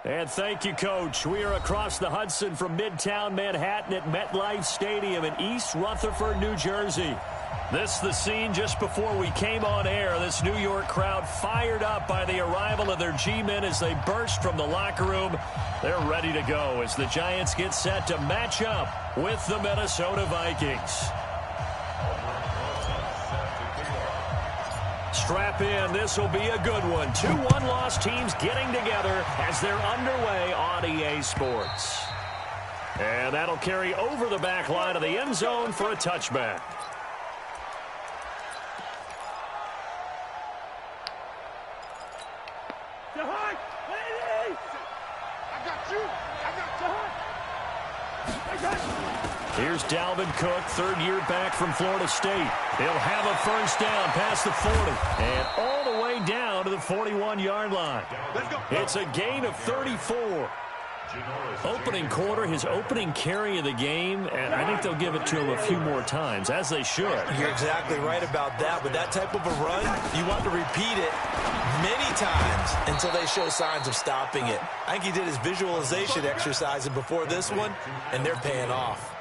And thank you, Coach. We are across the Hudson from Midtown Manhattan at MetLife Stadium in East Rutherford, New Jersey. This is the scene just before we came on air. This New York crowd fired up by the arrival of their G-men as they burst from the locker room. They're ready to go as the Giants get set to match up with the Minnesota Vikings. Strap in. This will be a good one. 2 one-loss teams getting together as they're underway on EA Sports. And that'll carry over the back line of the end zone for a touchback. Here's Dalvin Cook, third year back from Florida State. He'll have a first down past the 40 and all the way down to the 41-yard line. It's a gain of 34. Opening quarter, his opening carry of the game, and I think they'll give it to him a few more times, as they should. You're exactly right about that. With that type of a run, you want to repeat it many times until they show signs of stopping it. I think he did his visualization exercise before this one, and they're paying off.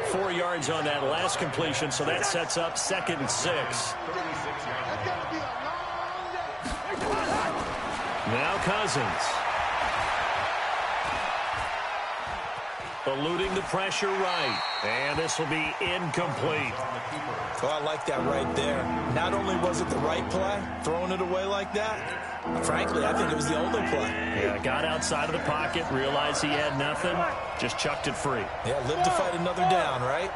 4 yards on that last completion, so that sets up 2nd and 6. Now Cousins. Eluding the pressure right. And this will be incomplete. Oh, I like that right there. Not only was it the right play, throwing it away like that, frankly, I think it was the only play. Yeah, got outside of the pocket, realized he had nothing, just chucked it free. Yeah, live to fight another down, right?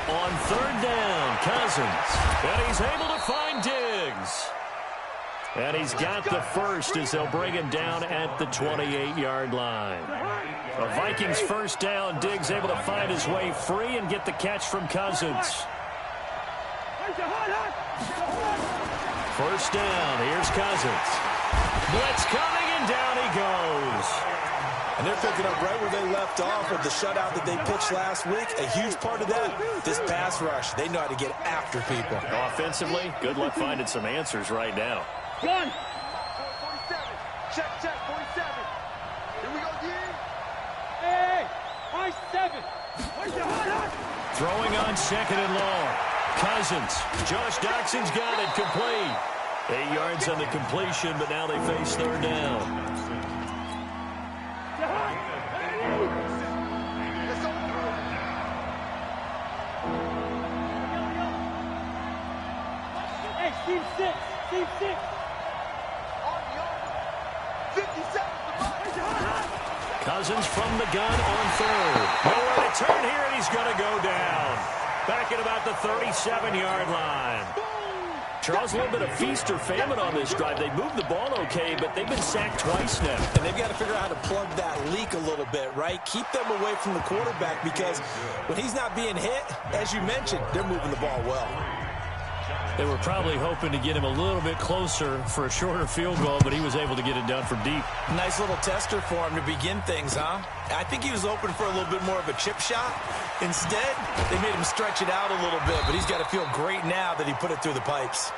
On 3rd down, Cousins. And he's able to find Diggs. And he's got the first as they'll bring him down at the 28-yard line. A Vikings first down. Diggs able to find his way free and get the catch from Cousins. First down. Here's Cousins. Blitz coming, and down he goes. And they're picking up right where they left off with the shutout that they pitched last week. A huge part of that, this pass rush. They know how to get after people. Offensively, good luck finding some answers right now. One. 47. Check, 47. Here we go, D. Hey, 7. Throwing on 2nd and long. Cousins. Josh Doxson's got it complete. 8 yards on the completion, but now they face 3rd down. Hey, Steve 6. Steve 6. Cousins from the gun on 3rd. Nowhere to turn here, and he's going to go down. Back at about the 37-yard line. Charles, a little bit of feast or famine on this drive. They moved the ball okay, but they've been sacked twice now. And they've got to figure out how to plug that leak a little bit, right? Keep them away from the quarterback because when he's not being hit, as you mentioned, they're moving the ball well. They were probably hoping to get him a little bit closer for a shorter field goal, but he was able to get it done from deep. Nice little tester for him to begin things, huh? I think he was open for a little bit more of a chip shot. Instead, they made him stretch it out a little bit, but he's got to feel great now that he put it through the pipes.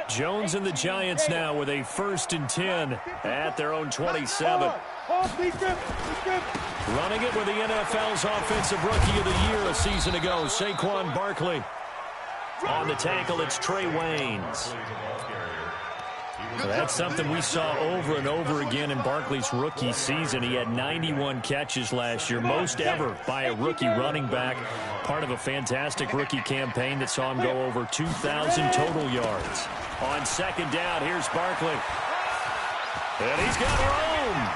Jones and the Giants now with a 1st and 10 at their own 27. Running it with the NFL's Offensive Rookie of the Year a season ago, Saquon Barkley. On the tackle, it's Trey Waynes. That's something we saw over and over again in Barkley's rookie season. He had 91 catches last year, most ever by a rookie running back. Part of a fantastic rookie campaign that saw him go over 2,000 total yards. On 2nd down, here's Barkley. And he's got room.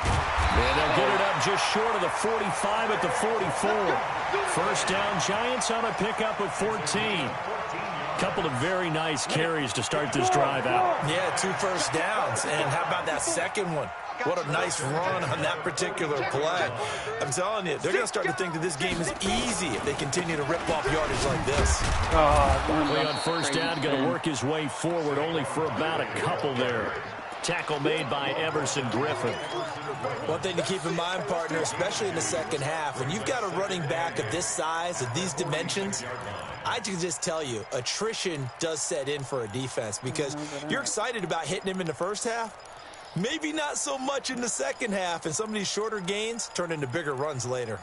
And they'll get it up just short of the 45 at the 44. First down, Giants on a pickup of 14. Couple of very nice carries to start this drive out. Yeah, 2 first downs. And how about that second one? What a nice run on that particular play. I'm telling you, they're going to start to think that this game is easy if they continue to rip off yardage like this. Barkley on first down, going to work his way forward only for about a couple there. Tackle made by Everson Griffin. One thing to keep in mind, partner, especially in the second half, when you've got a running back of this size, of these dimensions, I can just tell you, attrition does set in for a defense because you're excited about hitting him in the first half. Maybe not so much in the second half, and some of these shorter gains turn into bigger runs later.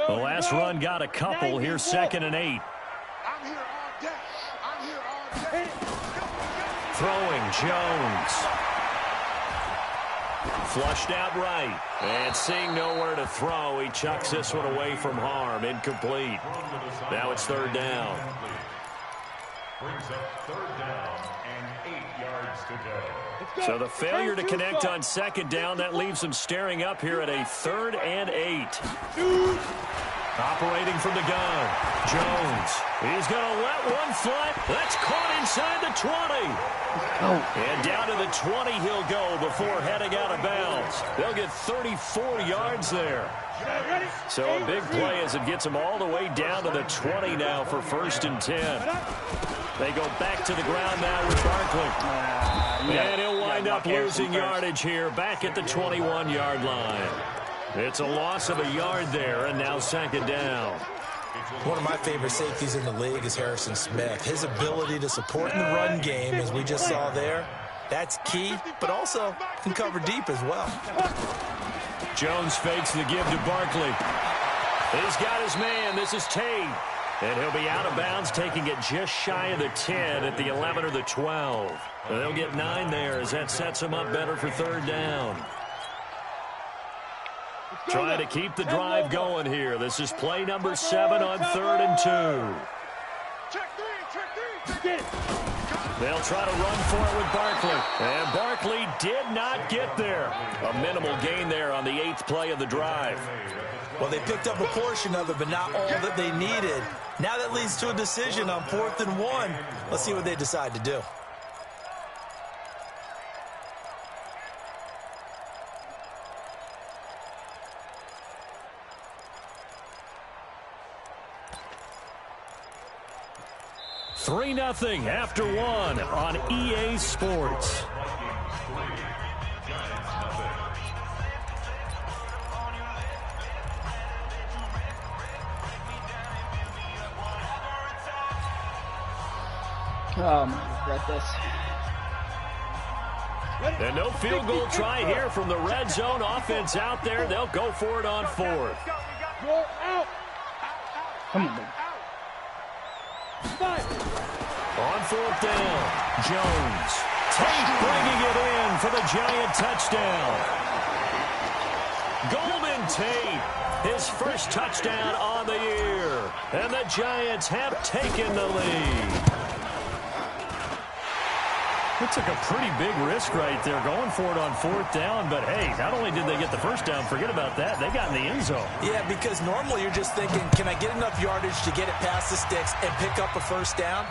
The last run got a couple. Here's 2nd and 8. I'm here all day. I'm here all day. Throwing Jones. Flushed out right. And seeing nowhere to throw, he chucks this one away from harm. Incomplete. Now it's 3rd down. Brings up 3rd down and 8 yards to go. So the failure to connect on 2nd down, that leaves them staring up here at a 3rd and 8. Operating from the gun. Jones. He's going to let one fly. That's caught inside the 20. And down to the 20 he'll go before heading out of bounds. They'll get 34 yards there. So a big play as it gets them all the way down to the 20 now for 1st and 10. They go back to the ground now with Barkley. And he'll wind up losing yardage here back at the 21-yard line. It's a loss of a yard there, and now 2nd down. One of my favorite safeties in the league is Harrison Smith. His ability to support in the run game, as we just saw there, that's key, but also can cover deep as well. Jones fakes the give to Barkley. He's got his man. This is Tate. And he'll be out of bounds, taking it just shy of the 10 at the 11 or the 12. They'll get 9 there as that sets them up better for 3rd down. Trying to keep the drive going here. This is play number 7 on 3rd and 2. Check three. They'll try to run for it with Barkley. And Barkley did not get there. A minimal gain there on the 8th play of the drive. Well, they picked up a portion of it, but not all that they needed. Now that leads to a decision on 4th and 1. Let's see what they decide to do. Three 3-0 after 1 on EA Sports. Oh, man, I regret this. And no field goal try here from the red zone. Offense out there. They'll go for it on 4th. Go out. Come on, baby. On 4th down, Jones. Tate bringing it in for the Giant touchdown. Golden Tate, his first touchdown on the year. And the Giants have taken the lead. It took a pretty big risk right there going for it on 4th down. But, hey, not only did they get the first down, forget about that, they got in the end zone. Yeah, because normally you're just thinking, can I get enough yardage to get it past the sticks and pick up a first down?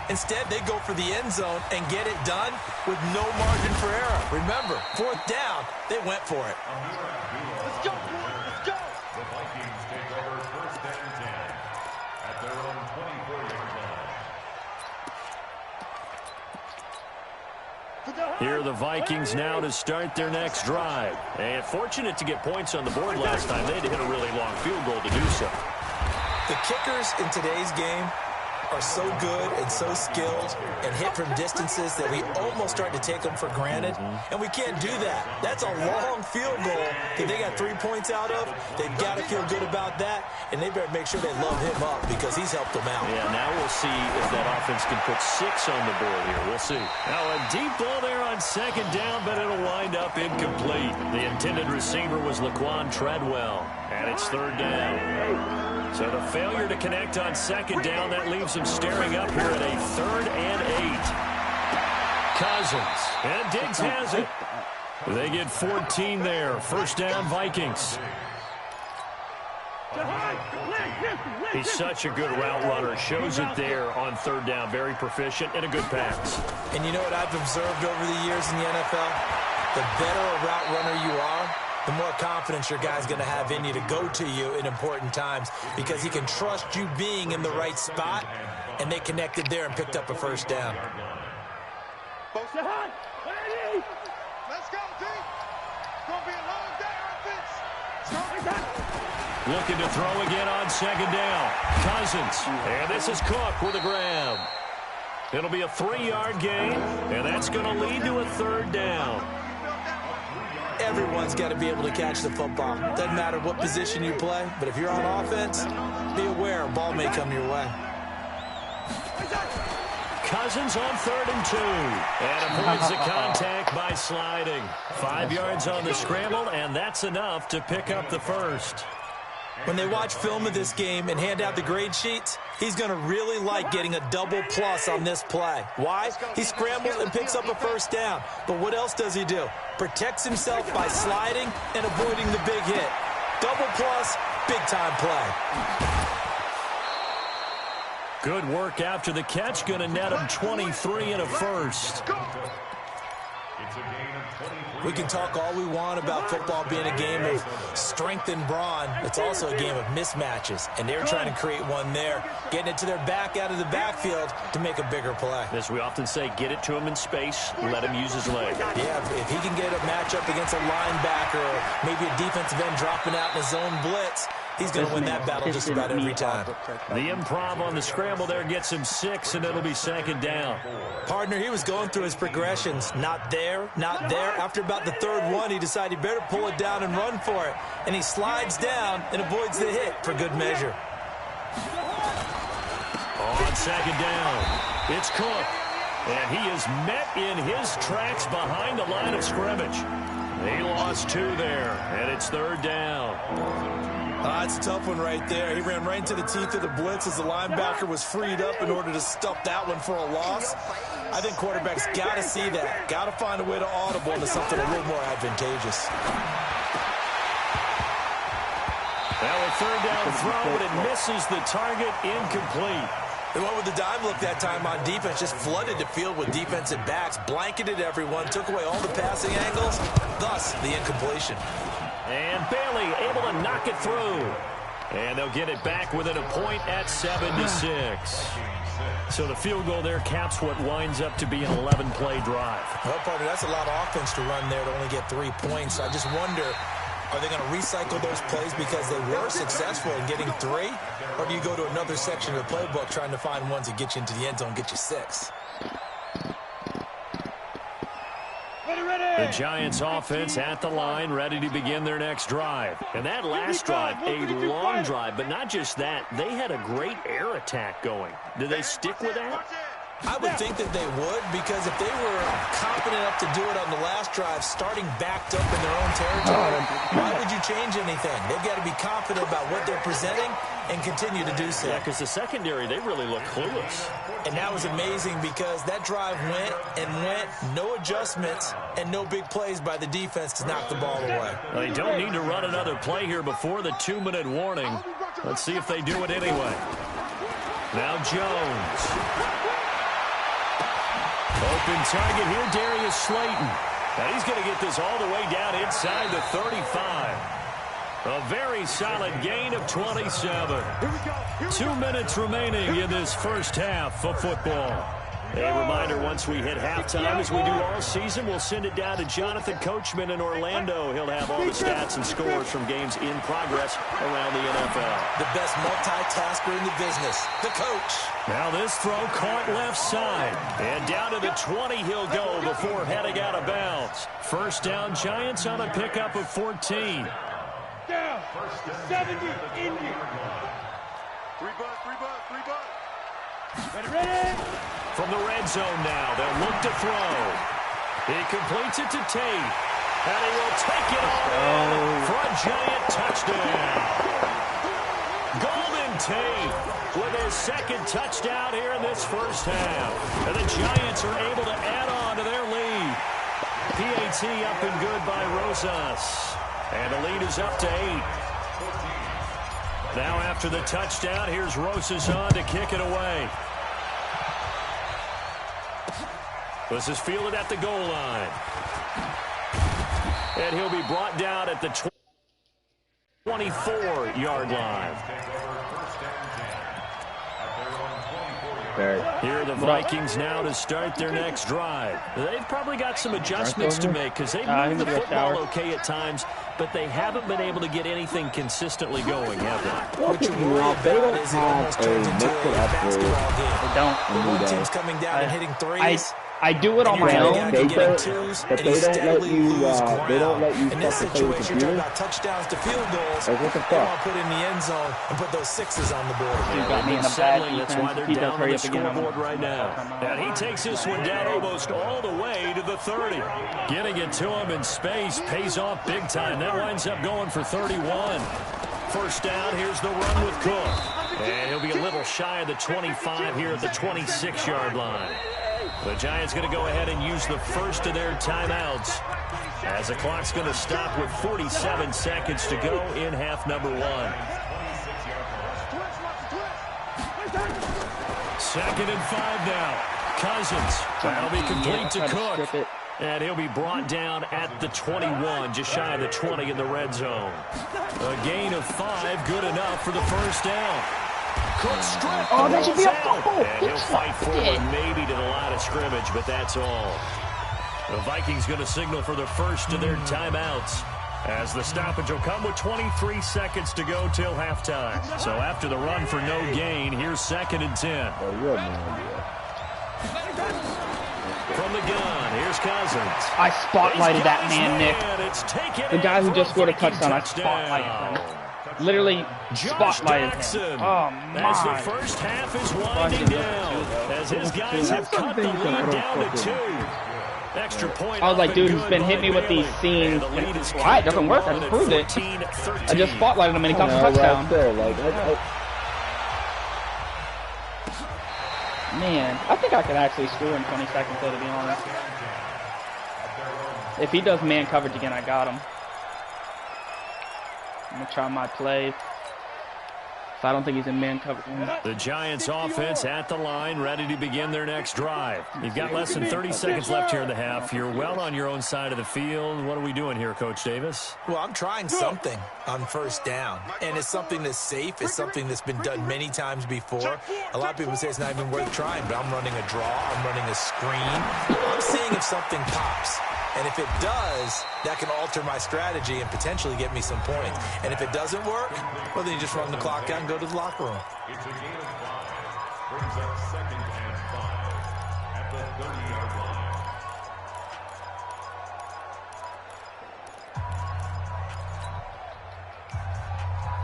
Instead, they go for the end zone and get it done with no margin for error. Remember, 4th down, they went for it. Let's go. Let's go. The Vikings take over 1st and 10 at their own 24-yard line. Here are the Vikings now to start their next drive. And fortunate to get points on the board last time. They had to hit a really long field goal to do so. The kickers in today's game are so good and so skilled and hit from distances that we almost start to take them for granted. And we can't do that. That's a long field goal that they got 3 points out of. They've got to feel good about that, and they better make sure they love him up because he's helped them out. Yeah, now we'll see if that offense can put 6 on the board here. We'll see. Now a deep ball there on 2nd down, but it'll wind up incomplete. The intended receiver was Laquan Treadwell, and it's 3rd down. So the failure to connect on 2nd down, that leaves them staring up here at a 3rd and 8. Cousins, and Diggs has it. They get 14 there. 1st down, Vikings. He's such a good route runner. Shows it there on 3rd down. Very proficient and a good pass. And you know what I've observed over the years in the NFL? The better a route runner you are, the more confidence your guy's going to have in you to go to you in important times because he can trust you being in the right spot, and they connected there and picked up a first down. Let's go, D. It's going to be a long day, offense. Looking to throw again on second down. Cousins. And this is Cook with a grab. It'll be a 3-yard gain, and that's going to lead to a third down. Everyone's got to be able to catch the football. Doesn't matter what position you play, but if you're on offense, be aware a ball may come your way. Cousins on 3rd and 2. And avoids the contact by sliding. 5 yards on the scramble, and that's enough to pick up the first. When they watch film of this game and hand out the grade sheets, he's going to really like getting a double plus on this play. Why? He scrambles and picks up a first down. But what else does he do? Protects himself by sliding and avoiding the big hit. Double plus, big-time play. Good work after the catch. Going to net him 23 and a first. We can talk all we want about football being a game of strength and brawn. It's also a game of mismatches, and they're trying to create one there, getting it to their back out of the backfield to make a bigger play. As we often say, get it to him in space, let him use his leg. Yeah, if he can get a matchup against a linebacker or maybe a defensive end dropping out in a zone blitz, he's going to win that battle just about every time. The improv on the scramble there gets him 6, and it'll be second down. Partner, he was going through his progressions. Not there, not there. After about the 3rd one, he decided he better pull it down and run for it. And he slides down and avoids the hit for good measure. On second down, it's Cook. And he is met in his tracks behind the line of scrimmage. He lost 2 there, and it's 3rd down. That's a tough one right there. He ran right into the teeth of the blitz as the linebacker was freed up in order to stuff that one for a loss. I think quarterbacks got to see that. Got to find a way to audible into something a little more advantageous. Now a 3rd down throw, but it misses the target, incomplete. They went with the dime look that time on defense, just flooded the field with defensive backs, blanketed everyone, took away all the passing angles, thus the incompletion. And Bailey able to knock it through. And they'll get it back within a point at 7-6. So the field goal there caps what winds up to be an 11-play drive. Well, partner, that's a lot of offense to run there to only get 3 points. I just wonder, are they going to recycle those plays because they were successful in getting 3? Or do you go to another section of the playbook trying to find ones that get you into the end zone, get you 6? The Giants offense at the line, ready to begin their next drive. And that last drive, a long drive, but not just that. They had a great air attack going. Did they stick with that? I would think that they would, because if they were confident enough to do it on the last drive, starting backed up in their own territory, why would you change anything? They've got to be confident about what they're presenting and continue to do so. Yeah, because the secondary, they really look clueless. And that was amazing because that drive went and went, no adjustments, and no big plays by the defense to knock the ball away. Well, they don't need to run another play here before the 2-minute warning. Let's see if they do it anyway. Now Jones. Open target here, Darius Slayton. And he's going to get this all the way down inside the 35. A very solid gain of 27. 2 minutes remaining in this first half of football. A reminder, once we hit halftime, as we do all season, we'll send it down to Jonathan Coachman in Orlando. He'll have all the stats and scores from games in progress around the NFL. The best multitasker in the business, the coach. Now this throw caught left side. And down to the 20 he'll go before heading out of bounds. First down, Giants on a pickup of 14. Down. 70 in you. 3 bucks. Ready. From the red zone now, they'll look to throw. He completes it to Tate. And he will take it all for a Giant touchdown. Golden Tate with his 2nd touchdown here in this first half. And the Giants are able to add on to their lead. PAT up and good by Rosas. And the lead is up to 8. Now after the touchdown, here's Rosas on to kick it away. This is fielded at the goal line. And he'll be brought down at the 24-yard line. Here are the Vikings now to start their next drive. They've probably got some adjustments to make because they've moved the football okay at times, but they haven't been able to get anything consistently going, have they? What you worry about is it almost turns into a basketball game. They don't. One team's coming down and hitting threes. I do it on my own. But they don't let you in this situation, you're talking about touchdowns to field goals. They want to put in the end zone and put those sixes on the board. He got me in a bad That's why they're down on the scoreboard right now. And he takes this one down almost all the way to the 30. Getting it to him in space pays off big time. That winds up going for 31. First down, here's the run with Cook. And he'll be a little shy of the 25 here at the 26-yard line. The Giants going to go ahead and use the first of their timeouts as the clock's going to stop with 47 seconds to go in half number 1. 2nd and 5 now. Cousins. That'll be complete to Cook. And he'll be brought down at the 21, just shy of the 20 in the red zone. A gain of 5, good enough for the first down. Oh, that should be a fumble. And he'll fight forward maybe to the line of scrimmage, but that's all. The Vikings going to signal for the first of their timeouts as the stoppage will come with 23 seconds to go till halftime. So after the run for no gain, here's 2nd and 10. From the gun, here's Cousins. I spotlighted that man, Nick. The guy who just scored a touchdown, I spotlighted him. Literally spotlighted him. Oh, my. As the first half is winding down, as his guys have cut the lead down to 2. Extra point. I was like, dude, he's been hitting me with these seams. Why? It doesn't work. I just proved it. I just spotlighted him and he got the touchdown. Man, I think I could actually score in 20 seconds, though, to be honest. If he does man coverage again, I got him. I'm going to try my play. If I don't think he's in man coverage. The Giants offense at the line, ready to begin their next drive. You've got less than 30 seconds left here in the half. You're well on your own side of the field. What are we doing here, Coach Davis? Well, I'm trying something on first down. And it's something that's safe. It's something that's been done many times before. A lot of people say it's not even worth trying, but I'm running a draw. I'm running a screen. I'm seeing if something pops. And if it does, that can alter my strategy and potentially get me some points. And if it doesn't work, well, then you just run the clock out and go to the locker room. It's a gain of 5. Brings up 2nd and 5 at the 30-yard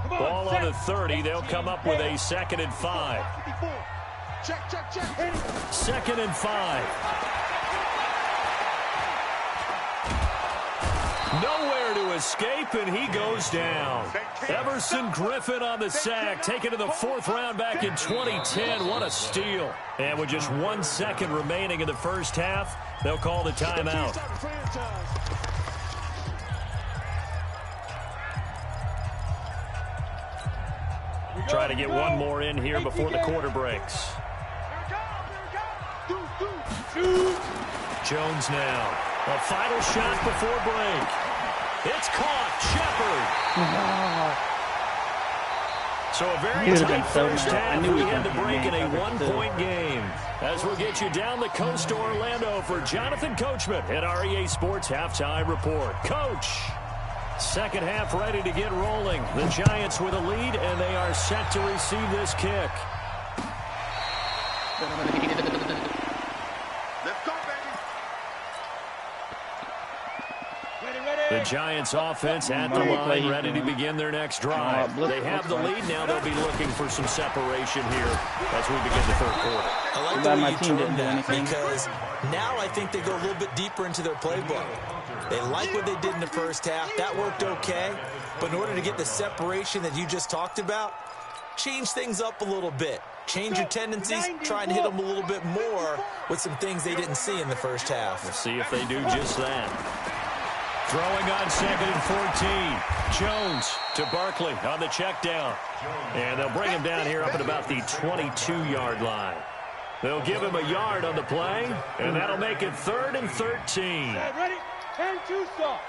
line. Ball on the 30. They'll come up with a 2nd and 5. Check. 2nd and 5. Nowhere to escape, and he goes down. Everson Griffin on the sack, taken to the 4th round back in 2010. What a steal. And with just 1 second remaining in the first half, they'll call the timeout. Try to get one more in here before the quarter breaks. Jones now. A final shot before break. It's caught. Shepard. So a very tight first half. We had to break in a 1-point game. As we'll get you down the coast to Orlando for Jonathan Coachman at our EA Sports Halftime Report. Coach, second half ready to get rolling. The Giants with a lead, and they are set to receive this kick. The Giants offense at the line, ready to begin their next drive. They have the lead now. They'll be looking for some separation here as we begin the 3rd quarter. I like the way you turned that because now I think they go a little bit deeper into their playbook. They like what they did in the first half. That worked okay. But in order to get the separation that you just talked about, change things up a little bit. Change your tendencies, try and hit them a little bit more with some things they didn't see in the first half. We'll see if they do just that. Throwing on 2nd and 14. Jones to Barkley on the check down. And they'll bring him down here up at about the 22-yard line. They'll give him a yard on the play, and that'll make it 3rd and 13. Ready? 10-2 start.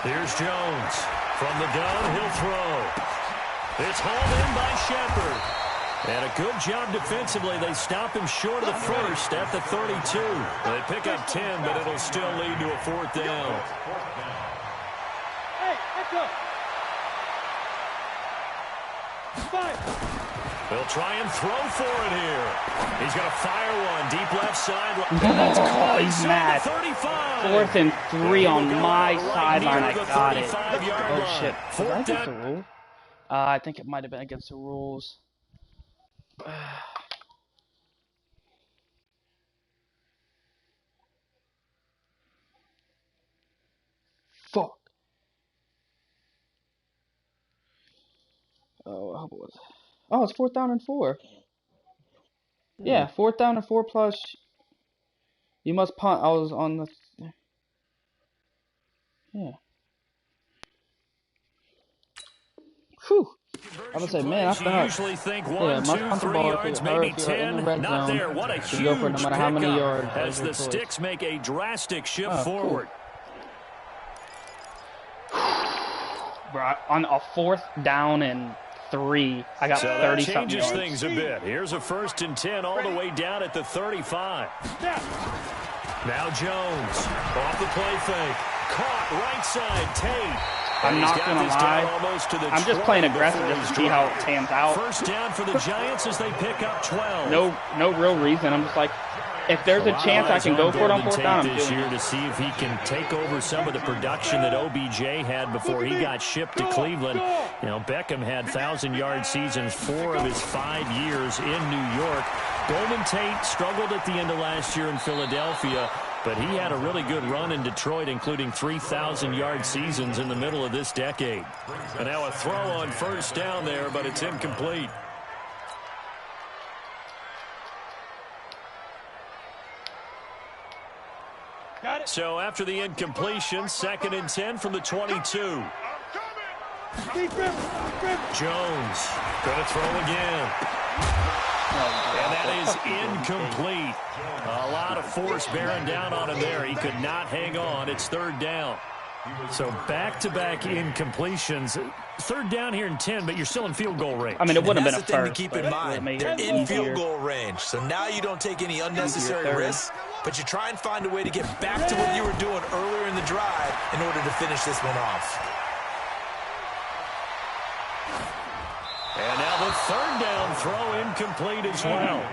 Here's Jones. From the gun, he'll throw. It's hauled in by Shepard. And a good job defensively. They stop him short of the first at the 32. They pick up 10, but it'll still lead to a 4th down. Hey, let's go. They'll try and throw for it here. He's going to fire one deep left side. Oh, he's mad. 4th and 3 on my sideline. I got it. Oh, shit. Was that against the rules? I think it might have been against the rules. Fuck. Oh, I hope it was. Oh, it's 4th down and 4. Yeah, 4th down and 4 plus. You must punt. I was on the. Yeah. Whew. I would say, man, after that. Usually think 1, 2, 3 yards, maybe 10. Not there. What a huge go for no matter how many yards as the sticks make a drastic shift forward. Bro, on a 4th down and 3, I got 30 something yards. Changes things a bit. Here's a 1st and 10 all the way down at the 35. Now Jones off the play fake. Caught right side, Tate. I'm not going to lie. I'm just playing aggressive just to see how it pans out. 1st down for the Giants as they pick up 12. No real reason. I'm just like, if there's a chance I can go for it on 4th down, I'm this doing year it. to see if he can take over some of the production that OBJ had before he got shipped to Cleveland. You know, Beckham had 1,000-yard seasons 4 of his 5 years in New York. Golden Tate struggled at the end of last year in Philadelphia, but he had a really good run in Detroit, including 3,000-yard seasons in the middle of this decade. And now a throw on 1st down there, but it's incomplete. So after the incompletion, 2nd and 10 from the 22. Jones going to throw again. And that is incomplete. A lot of force bearing down on him there. He could not hang on. It's 3rd down. So back-to-back incompletions. 3rd down here in 10, but you're still in field goal range. I mean, it wouldn't have been a thing first. To keep in mind. They're in field goal range. So now you don't take any unnecessary risks, but you try and find a way to get back to what you were doing earlier in the drive in order to finish this one off. And now the 3rd down throw incomplete as well.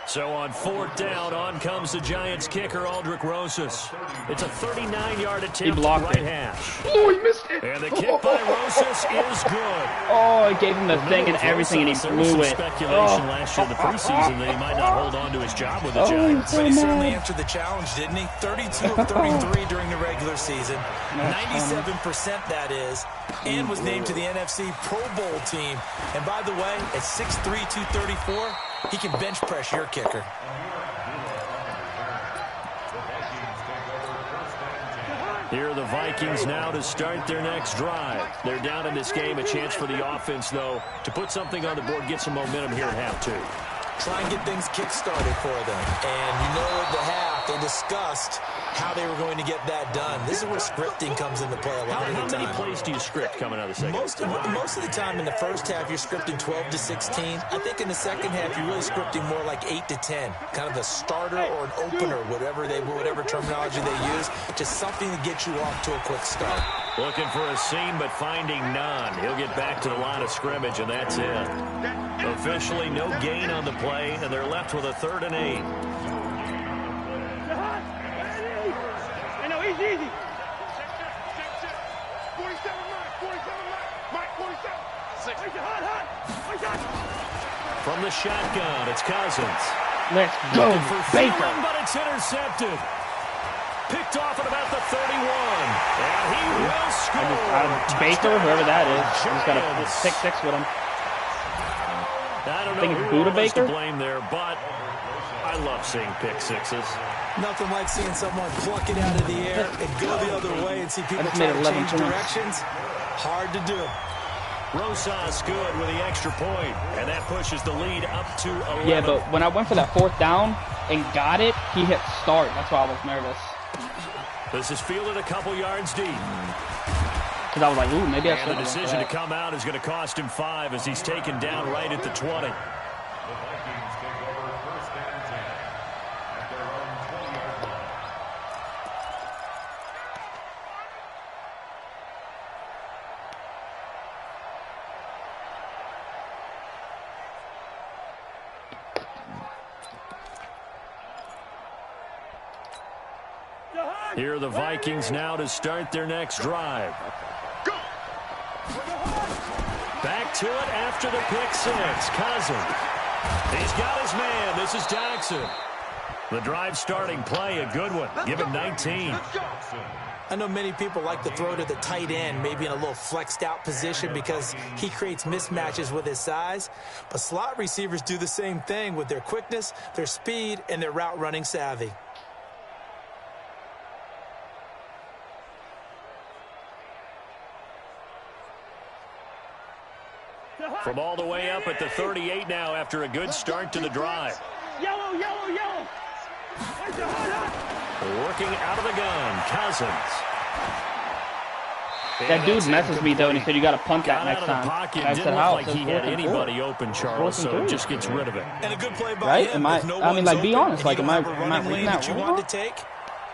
So on 4th down, on comes the Giants kicker, Aldrich Rosas. It's a 39-yard attempt he blocked right it. hash. Oh, he missed it. And the kick by Rosas is good. Oh, he gave him the thing and everything, and he blew it. Speculation last year in the preseason that he might not hold on to his job with the Giants. But he certainly answered the challenge, didn't he? 32 of 33 during the regular season. 97% that is. And was named to the NFC Pro Bowl team. And by the way, at 6'3", 234, he can bench press your kicker. Here are the Vikings now to start their next drive. They're down in this game. A chance for the offense, though, to put something on the board, get some momentum here at half 2. Try and get things kick-started for them. And you know at the half, they discussed how they were going to get that done. This is where scripting comes into play a lot of the time. How many plays do you script coming out of the second? Most of the time in the first half, you're scripting 12 to 16. I think in the second half, you're really scripting more like 8 to 10. Kind of a starter or an opener, whatever terminology they use. Just something to get you off to a quick start. Looking for a seam, but finding none. He'll get back to the line of scrimmage, and that's it. Officially no gain on the play, and they're left with a 3rd and 8. I know, easy. 47 Mike, 47. From the shotgun, it's Cousins. Let's go, Baker. But it's intercepted. Picked off at about the 31. And he will score. Baker, whoever that is, he's got a 6-6 with him. I don't think know it's who Buda was Baker to blame there, but I love seeing pick sixes. Nothing like seeing someone pluck it out of the air and go the other way and see people I just try made to 11 change points. directions. Hard to do. Rosas good with the extra point, and that pushes the lead up to 11. Yeah, but when I went for that 4th down and got it, he hit start. That's why I was nervous. This is fielded a couple yards deep. Because I was like, ooh, maybe I should. And the decision to come out is going to cost him 5 as he's taken down right at the 20. The Vikings take over 1st and 10 at their own 20-yard line. Here are the Vikings now to start their next drive. Back to it after the pick 6. Cousins. He's got his man. This is Jackson. The drive starting play, a good one. Give him 19. I know many people like to throw to the tight end, maybe in a little flexed out position because he creates mismatches with his size. But slot receivers do the same thing with their quickness, their speed, and their route running savvy. From all the way up at the 38 now after a good start to the drive. Yellow, yellow, yellow. Working out of the gun, Cousins. That dude messaged me, though, and he said, you got to punt that next time. Pocket. I Didn't said, look how? like he had anybody open, Charles, so just gets rid of it. And a good play by Right? him. I mean, like, be honest. Like, am I reading that that you wrong? want to take?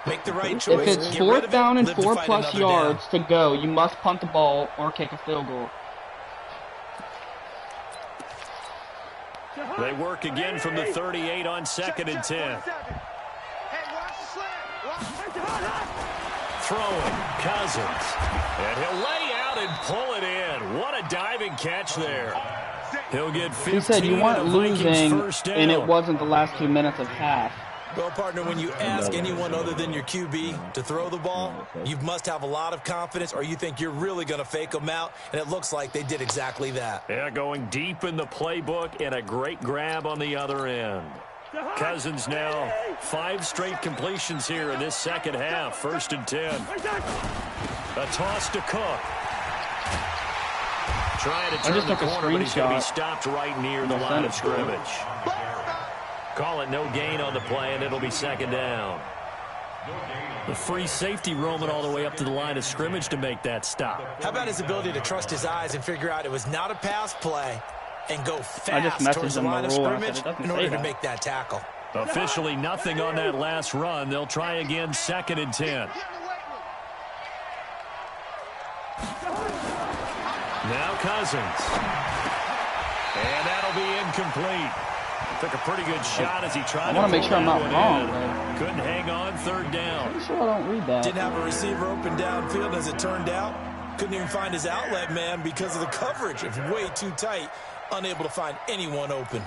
Make the right choice. If it's get rid 4th of down it, and live to 4+ fight another yards down. to go, you must punt the ball or kick a field goal. They work again from the 38 on 2nd and 10. Hey, watch the slant. Throwing, Cousins. And he'll lay out and pull it in. What a diving catch there. He'll get 15. He said you weren't and the Vikings losing, first down. and it wasn't the last 2 minutes of half. Well, partner, when you ask anyone other than your QB to throw the ball, you must have a lot of confidence or you think you're really going to fake them out, and it looks like they did exactly that. Yeah, going deep in the playbook and a great grab on the other end. Cousins now 5 straight completions here in this second half. 1st and 10. A toss to Cook. Trying to turn the corner, but he's going to be stopped right near the line of scrimmage. Call it no gain on the play, and it'll be 2nd down. The free safety roaming all the way up to the line of scrimmage to make that stop. How about his ability to trust his eyes and figure out it was not a pass play and go fast towards the line of scrimmage in order to make that tackle? Officially nothing on that last run. They'll try again 2nd and 10. Now Cousins. And that'll be incomplete. Took a pretty good shot as he tried to. I want to make sure I'm not wrong. Couldn't hang on 3rd down. I'm sure I don't read that. Didn't have a receiver open downfield as it turned out. Couldn't even find his outlet man because of the coverage. It's way too tight. Unable to find anyone open.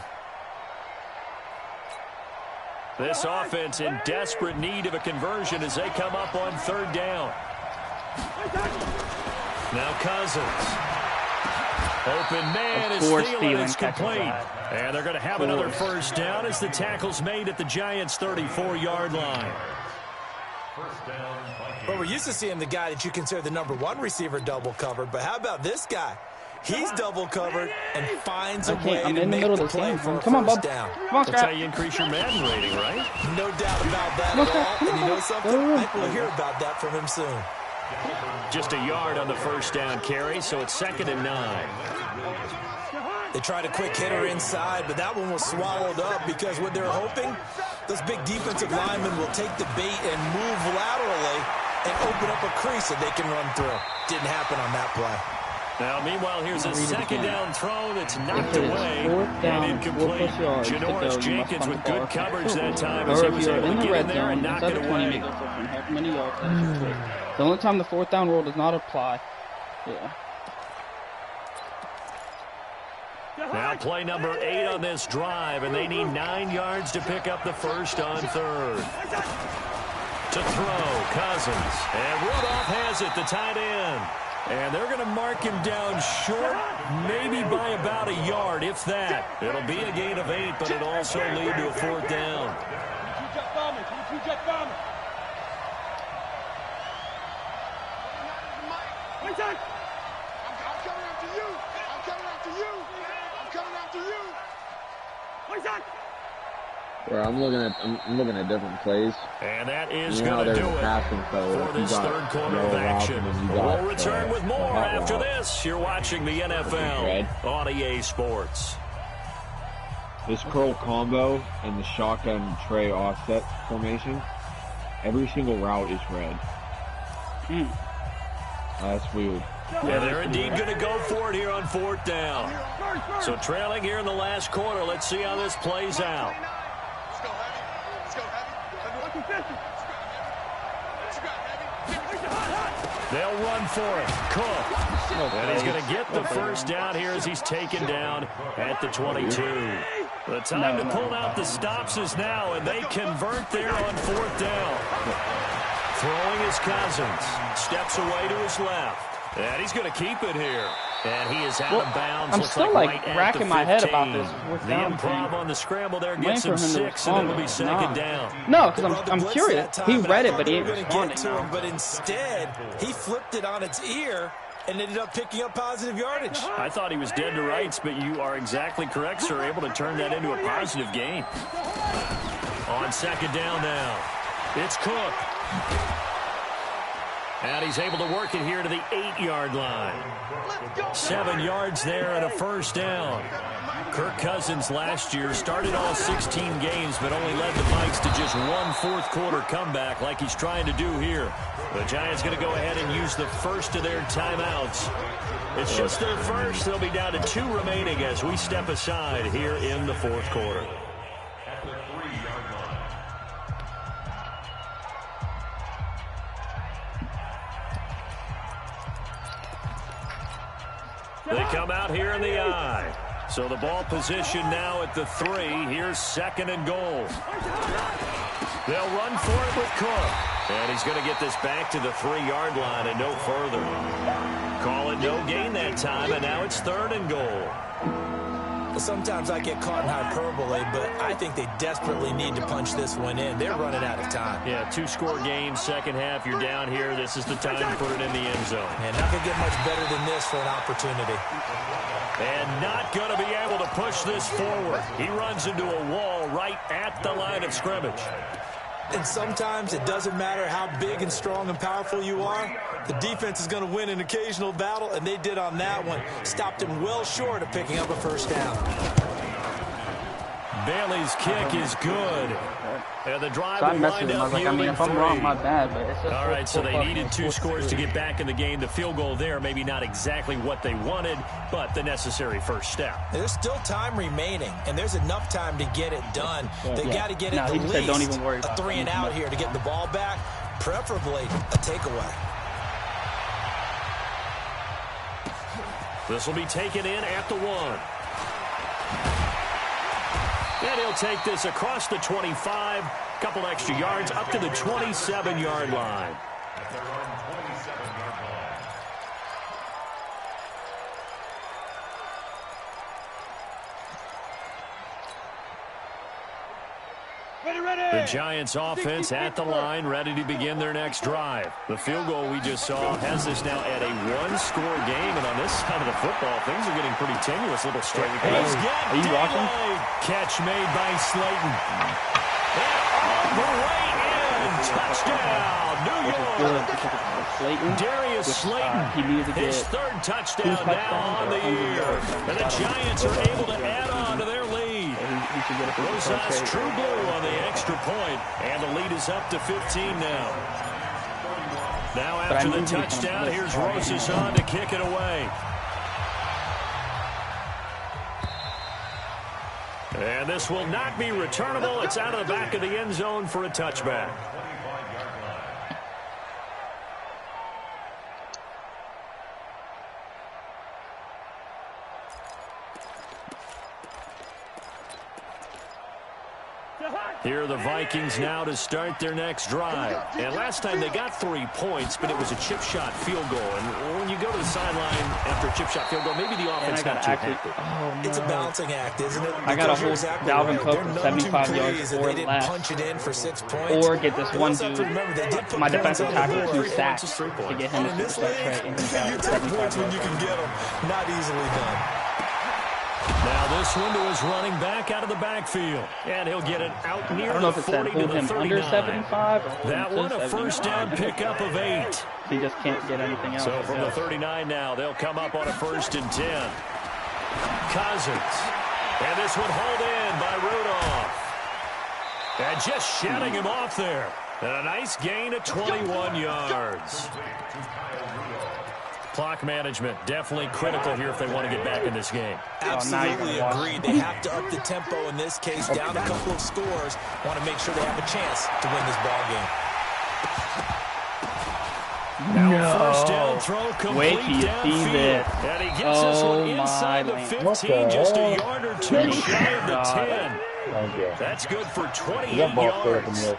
This offense in desperate need of a conversion as they come up on 3rd down. Now Cousins. Open man is Thielen. It's complete. And they're going to have another 1st down as the tackle's made at the Giants' 34-yard line. Well, we're used to seeing the guy that you consider the #1 receiver double covered, but how about this guy? He's double covered and finds a way to make the play for a first down. That's how you increase your Madden rating, right? No doubt about that at all. And you know something? I think we'll hear about that from him soon. Just a yard on the 1st down carry, so it's 2nd and 9. They tried a quick hitter inside, but that one was swallowed up because what they're hoping, those big defensive linemen will take the bait and move laterally and open up a crease that they can run through. Didn't happen on that play. Now, meanwhile, here's a 2nd down throw that's knocked away and incomplete. Janoris Jenkins with good coverage that time as he was able to get in there and knock it away. The only time the 4th down rule does not apply. Yeah. Now play number 8 on this drive, and they need 9 yards to pick up the 1st on 3rd. To throw, Cousins. And Rudolph has it, the tight end. And they're going to mark him down short, maybe by about a yard, if that. It'll be a gain of 8, but it'll also lead to a 4th down. I'm coming up to you. after you. I'm coming after you. Where I'm looking at different plays. And that is going to do a it passing play. for this third quarter of action. We'll return with more after this. You're watching the NFL on EA Sports. This curl combo and the shotgun tray offset formation, every single route is red. That's weird. Yeah, they're indeed going to go for it here on 4th down. So trailing here in the last quarter. Let's see how this plays out. Let's go heavy. Let's go heavy. They'll run for it. Cook. And he's going to get the first down here as he's taken down at the 22. The time to pull out the stops is now, and they convert there on 4th down. Throwing his Cousins. Steps away to his left. And he's going to keep it here. And he is out of bounds. I'm still like racking my head about this. The improv on the scramble there gets him 6, and it'll be second down. No, because I'm curious. He read it, but he ain't responding. But instead, he flipped it on its ear and ended up picking up positive yardage. I thought he was dead to rights, but you are exactly correct, sir. Able to turn that into a positive gain. On second down now, it's Cook. And he's able to work it here to the 8-yard line. 7 yards there and a first down. Kirk Cousins last year started all 16 games, but only led the Vikes to just one fourth-quarter comeback like he's trying to do here. The Giants going to go ahead and use the first of their timeouts. It's just their first. They'll be down to 2 remaining as we step aside here in the fourth quarter. They come out here in the I. So the ball position now at the 3. Here's 2nd and goal. They'll run for it with Cook. And he's going to get this back to the 3-yard line and no further. Call it no gain that time, and now it's 3rd and goal. Sometimes I get caught in hyperbole, but I think they desperately need to punch this one in. They're running out of time. Yeah, 2-score game, second half. You're down here. This is the time to put it in the end zone. And not going to get much better than this for an opportunity. And not going to be able to push this forward. He runs into a wall right at the line of scrimmage. And sometimes it doesn't matter how big and strong and powerful you are. The defense is going to win an occasional battle, and they did on that one. Stopped him well short of picking up a first down. Bailey's kick is good. And the drive will wind up yielding if I'm wrong, my bad. But it's just all right, so they needed 2 scores to get back in the game. The field goal there, maybe not exactly what they wanted, but the necessary first step. There's still time remaining, and there's enough time to get it done. They got to get it at least don't even worry about a 3 and out here to get the ball back, preferably a takeaway. This will be taken in at the 1. And he'll take this across the 25, couple extra yards up to the 27-yard line. The Giants offense at the line, ready to begin their next drive. The field goal we just saw has us now at a 1-score game, and on this side of the football, things are getting pretty tenuous. Little straight. Are you watching? Catch made by Slayton. And all the way in. Touchdown, New York. Darius Slayton, his 3rd touchdown now on the year. And the Giants are able to add on to their lead. Rosas True Blue on the extra point, and the lead is up to 15 now. Now after the touchdown, here's Rosas on to kick it away. And this will not be returnable. It's out of the back of the end zone for a touchback. Here are the Vikings now to start their next drive. And last time they got 3 points, but it was a chip shot field goal. And when you go to the sideline after a chip shot field goal, maybe the offense got too happy. Oh, no. It's a balancing act, isn't it? I got to hold Dalvin Cook for 75 yards or less. Punch it in for 6 points. Or get this one dude, my defensive tackle, 2 sacks to get him to start trade. You take points when you can get them. Not easily done. This one to his running back out of the backfield. And he'll get it out near I don't know the if it said 40 hold to the him 39. under 75 or hold That him one to a first down 75. pickup of 8. He just can't get anything else. So from the 39 now, they'll come up on a 1st and 10. Cousins. And this one hauled in by Rudolph. And just shutting him off there. And a nice gain of 21 yards. Clock management definitely critical here if they want to get back in this game. Absolutely agreed. They have to up the tempo in this case, down a couple of scores. Want to make sure they have a chance to win this ball game. Now first down throw complete. Wait till you see this. And he gets this one inside the 15, just a yard or two shy of the 10. That's good for 28 yards.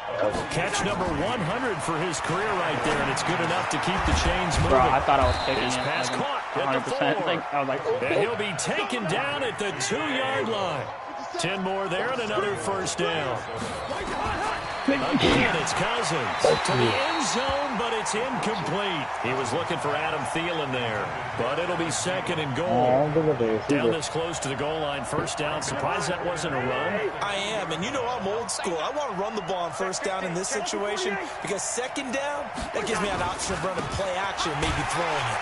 Catch number 100 for his career right there, and it's good enough to keep the chains moving. Bro, I thought I was picking His it. pass caught at the 4. I was like, oh. And he'll be taken down at the 2-yard line. 10 more there and another first down. Again, it's Cousins to the end zone, but it's incomplete. He was looking for Adam Thielen there, but it'll be 2nd and goal. Down this close to the goal line, first down. Surprised that wasn't a run? I am, and you know I'm old school. I want to run the ball on first down in this situation because 2nd down, that gives me an option of running play action, maybe throwing it.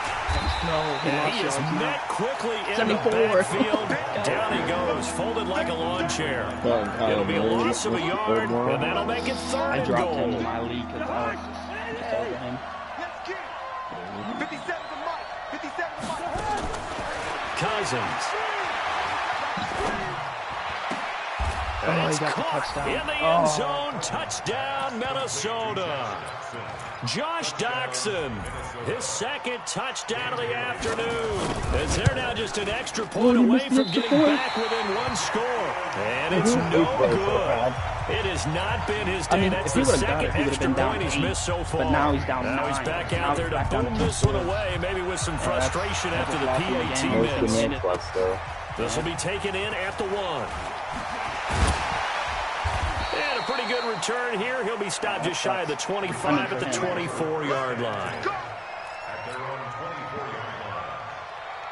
No, he is met quickly in the backfield. Down he goes, folded like a lawn chair. It'll be a loss of a yard, and that'll make it 3rd I and dropped goal. him in my league because I was just over him. 57 to Mike. 57 to Mike. Cousins. Oh, And he it's got the caught touchdown. in the end zone. Touchdown, Minnesota. Josh Doxson, his 2nd touchdown of the afternoon. As they're now just an extra point away from getting back within 1 score. And it's no good. It has not been his day. That's the 2nd extra point he's missed so far. But now he's down 9. Now he's back out there to boom this one away, maybe with some frustration after the PAT miss. This will be taken in at the 1. And a pretty good return here. He'll be stopped just shy of the 25 at the 24-yard line.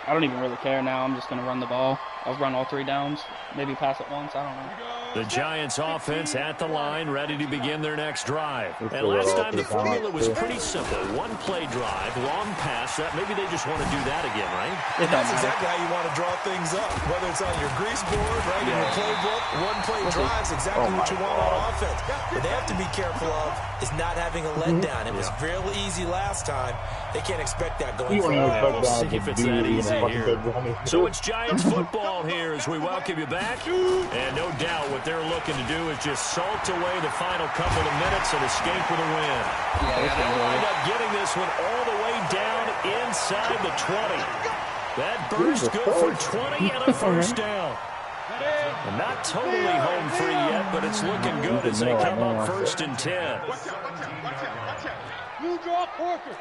I don't even really care now. I'm just going to run the ball. I'll run all 3 downs. Maybe pass it once. I don't know. The Giants offense at the line, ready to begin their next drive. And last time the formula was pretty simple. 1-play drive, long pass. Maybe they just want to do that again, right? That's exactly how you want to draw things up. Whether it's on your grease board, right, in your playbook, 1-play drives exactly what you want on offense. What they have to be careful of is not having a letdown. It was real easy last time. They can't expect that going forward. We'll see if it's that easy here. So it's Giants football here as we welcome you back. And no doubt what they're looking to do is just salt away the final couple of minutes and escape with a win. And they'll wind up getting this one all the way down inside the 20. That burst good for 20 and a first down. And not totally home free yet, but it's looking good as they come up 1st and 10. You draw Porker.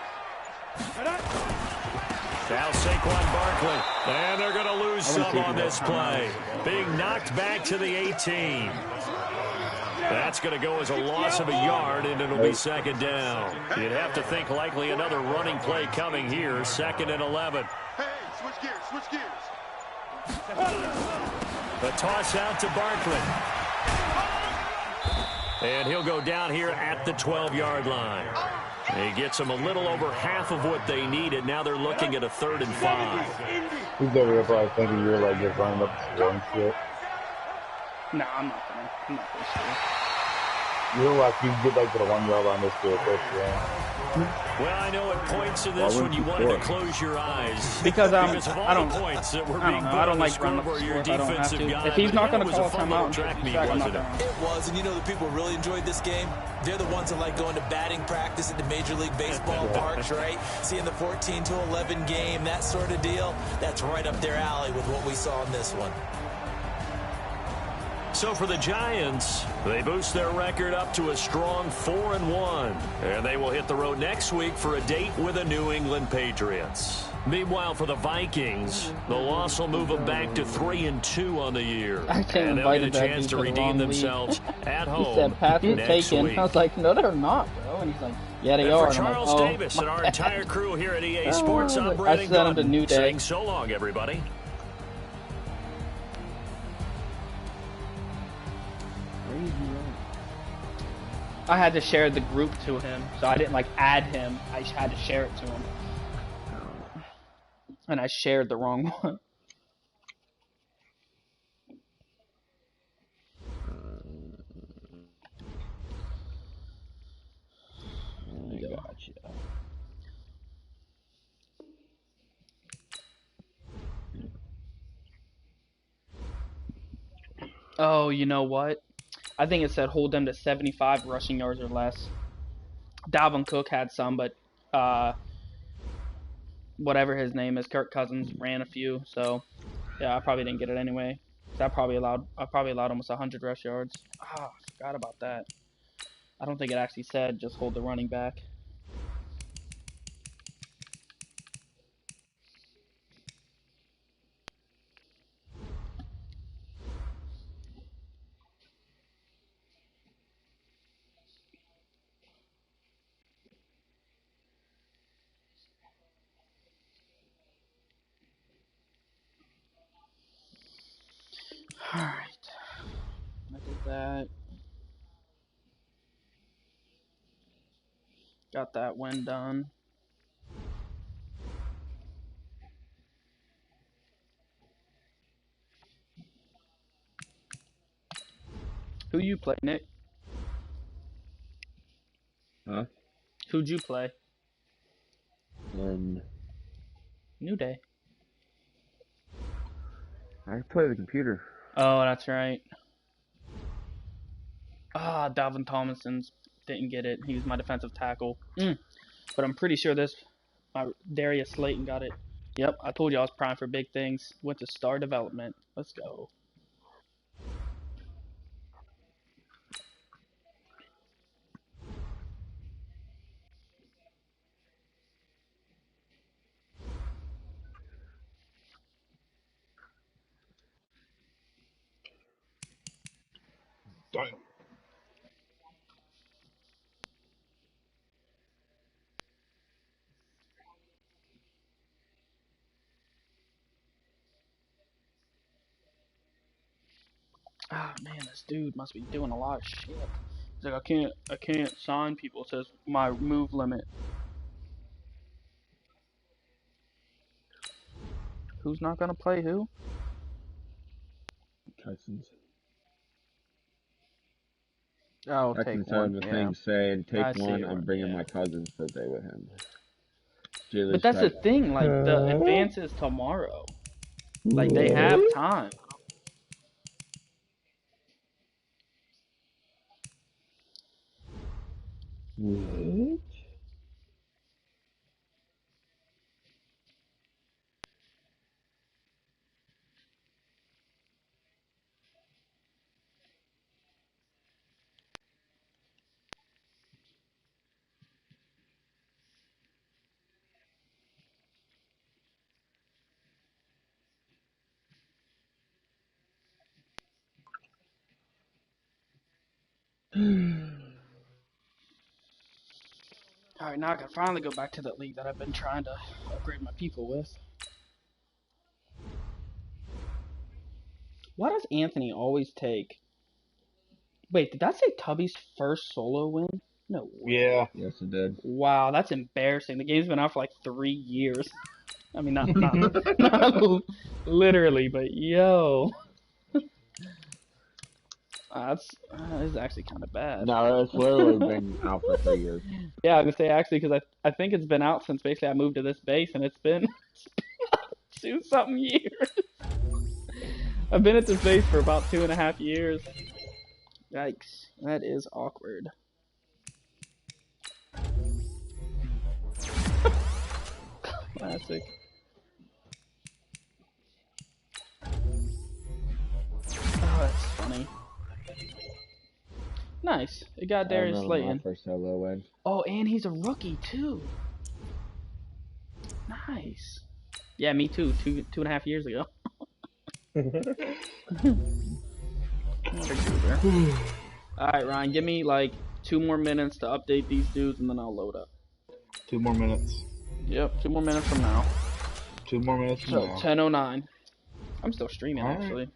Now Saquon Barkley, and they're going to lose some on this play. Being knocked back to the 18. That's going to go as a loss of a yard, and it'll be 2nd down. You'd have to think likely another running play coming here, 2nd and 11. Hey, switch gears, switch gears. The toss out to Barkley. And he'll go down here at the 12-yard line. He gets them a little over half of what they needed. Now they're looking at a 3rd and 5. He's over here probably thinking you're like just running up the score and shit. No, I'm not gonna score. You're like you get like to the 1-yard line this real quick, yeah. Well, I know at points in this when you wanted to close your eyes. Because of all I don't the points that were I being don't know. put I don't on like the running up the scoreboard, score your if I don't have defensive to. guy. If he's not going to It was call a a fumble timeout, track meet, I'm not wasn't it? going. It was, and you know the people really enjoyed this game. They're the ones that like going to batting practice at the Major League Baseball parks, right? Seeing the 14-11 game, that sort of deal. That's right up their alley with what we saw in this one. So for the Giants, they boost their record up to a strong 4-1. And they will hit the road next week for a date with the New England Patriots. Meanwhile, for the Vikings, the loss will move them back to 3-2 on the year. And they'll get a chance to redeem themselves at home. He said, "Pass it taken." Week. I was like, "No, they're not, bro." And he's like, "Yeah, they are." For And I'm Charles like, Davis and our entire crew here at EA Sports, I'm I Brennan sent him to New Gordon Day. saying so long, everybody. I had to share the group to him, so I didn't like add him. I had to share it to him, and I shared the wrong one. Gotcha. Oh, you know what? I think it said hold them to 75 rushing yards or less. Dalvin Cook had some, but whatever his name is, Kirk Cousins ran a few. So yeah, I probably didn't get it anyway. So I probably allowed almost 100 rush yards. Ah, I forgot about that. I don't think it actually said just hold the running back. Alright. I did that. Got that win done. Who you play, Nick? Huh? Who'd you play? New Day. I play the computer. Oh, that's right. Ah, Dalvin Tomlinson's didn't get it. He was my defensive tackle. But I'm pretty sure Darius Slayton got it. Yep, I told you I was primed for big things. Went to star development. Let's go. Damn. Ah, man, this dude must be doing a lot of shit. He's like, I can't sign people. It says my move limit. Who's not gonna play who? Texans. Oh, Texans take have one. the Yeah, thing saying, take I see one, it. I'm bringing Yeah. my cousin's birthday with him. But Steelers that's the type. thing. Like the advance is tomorrow. Like they have time. What? All right, now I can finally go back to the league that I've been trying to upgrade my people with. Why does Anthony always take? Wait, did that say Tubby's first solo win? No way. Yeah. Yes, it did. Wow, that's embarrassing. The game's been out for like 3 years. I mean, not literally, but yo, that's this is actually kind of bad. No, it's literally been out for 3 years. Yeah, I was gonna say actually because I think it's been out since basically I moved to this base, and it's been 2-something years. I've been at this base for about 2.5 years. Yikes, that is awkward. Classic. Oh, that's funny. Nice. It got Darius Slayton. Slayton. My first solo win. Oh, and he's a rookie too. Nice. Yeah, me too. 2.5 years ago. Alright, Ryan, give me like 2 more minutes to update these dudes and then I'll load up. 2 more minutes. Yep, 2 more minutes from now. 2 more minutes from So, now. 10:09. I'm still streaming, All right. actually.